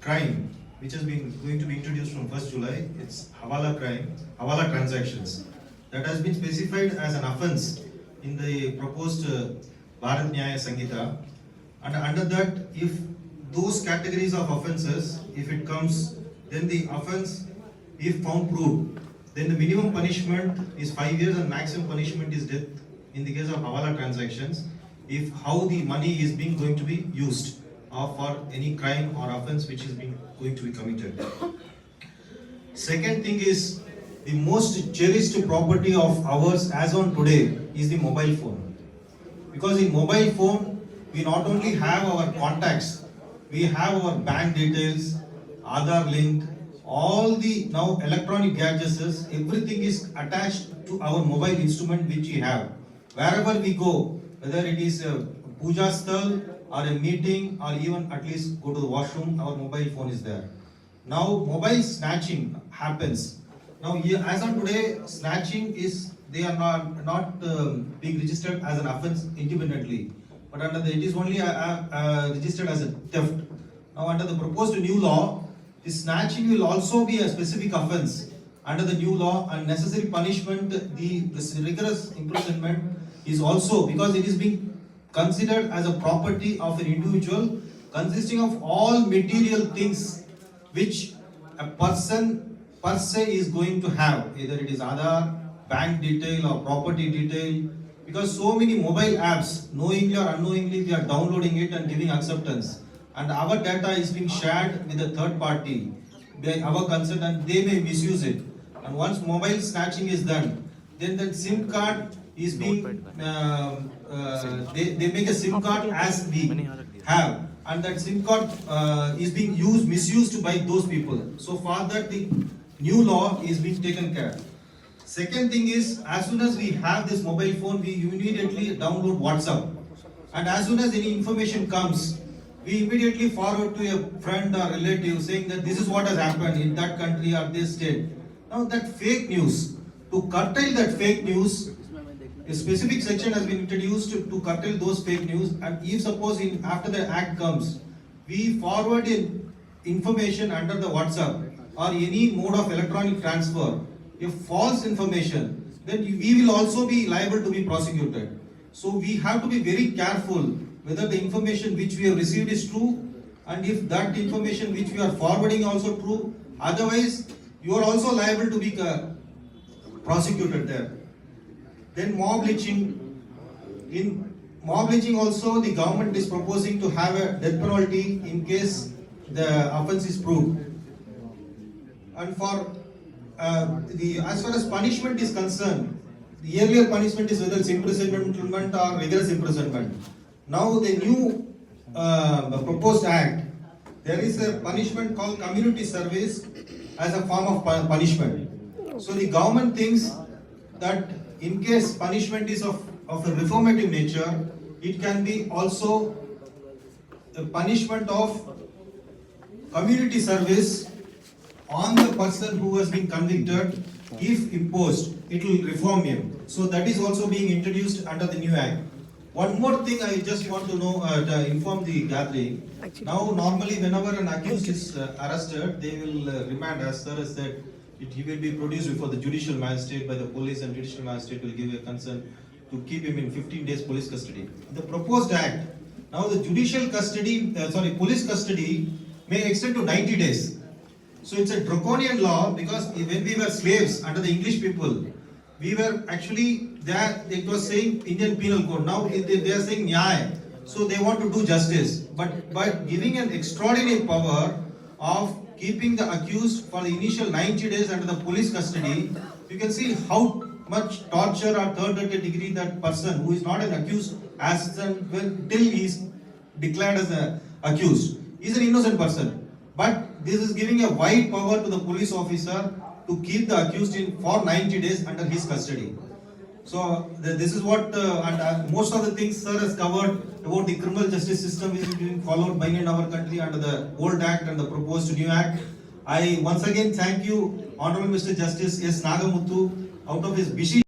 crime which has been going to be introduced from 1st July. It's Hawala crime, Hawala transactions. That has been specified as an offence in the proposed Bharat Nyaya Sanghita. And under that, if those categories of offences, if it comes, then the offence, if found proved, then the minimum punishment is 5 years and maximum punishment is death in the case of Hawala transactions, if how the money is being going to be used for any crime or offence which is going to be committed. Second thing is, the most cherished property of ours as on today is the mobile phone. Because in mobile phone, we not only have our contacts, we have our bank details, Aadhaar link, all the now electronic gadgets, everything is attached to our mobile instrument which we have. Wherever we go, whether it is a puja sthal or a meeting or even at least go to the washroom, our mobile phone is there. Now mobile snatching happens. Now as on today, snatching is, they are not being registered as an offence independently, but under the, it is only registered as a theft. Now under the proposed new law, the snatching will also be a specific offence under the new law, and necessary punishment, the rigorous imprisonment is also, because it is being considered as a property of an individual consisting of all material things which a person per se is going to have, either it is Aadhaar, bank detail or property detail, because so many mobile apps, knowingly or unknowingly, they are downloading it and giving acceptance, and our data is being shared with a third party by our consent, and they may misuse it. And once mobile snatching is done, then that SIM card is being they make a SIM card as we have, and that SIM card is being misused by those people. So for that, the new law is being taken care. Second thing is, as soon as we have this mobile phone, we immediately download WhatsApp, and as soon as any information comes, we immediately forward to a friend or relative saying that this is what has happened in that country or this state. Now that fake news, to curtail that fake news, a specific section has been introduced to curtail those fake news, and if suppose after the act comes, we forward information under the WhatsApp or any mode of electronic transfer, if false information, then we will also be liable to be prosecuted. So we have to be very careful whether the information which we have received is true, and if that information which we are forwarding also true. Otherwise, you are also liable to be prosecuted there. Then mob lynching. In mob lynching also, the government is proposing to have a death penalty in case the offence is proved. And for as far as punishment is concerned, the earlier punishment is whether it's imprisonment or rigorous imprisonment. Now the new proposed act, there is a punishment called community service as a form of punishment. So the government thinks that in case punishment is of a reformative nature, it can be also a punishment of community service on the person who has been convicted. If imposed, it will reform him. So that is also being introduced under the new act. One more thing I just want to know, to inform the gathering. Now normally whenever an accused is arrested, they will remand, as sir has said, he will be produced before the judicial magistrate by the police, and judicial magistrate will give a consent to keep him in 15 days police custody. The proposed act, now the judicial custody, police custody may extend to 90 days. So it's a draconian law, because when we were slaves under the English people, we were actually there, it was saying Indian Penal Code. Now they are saying Nyaya. So they want to do justice. But by giving an extraordinary power of keeping the accused for the initial 90 days under the police custody, you can see how much torture or third degree that person who is not an accused as till he is declared as an accused is an innocent person. But this is giving a wide power to the police officer to keep the accused in for 90 days under his custody. So this is what, and most of the things sir has covered about the criminal justice system which is being followed by in our country under the old act and the proposed new act. I once again thank you, Honorable Mr. Justice S. Nagamuthu, out of his busy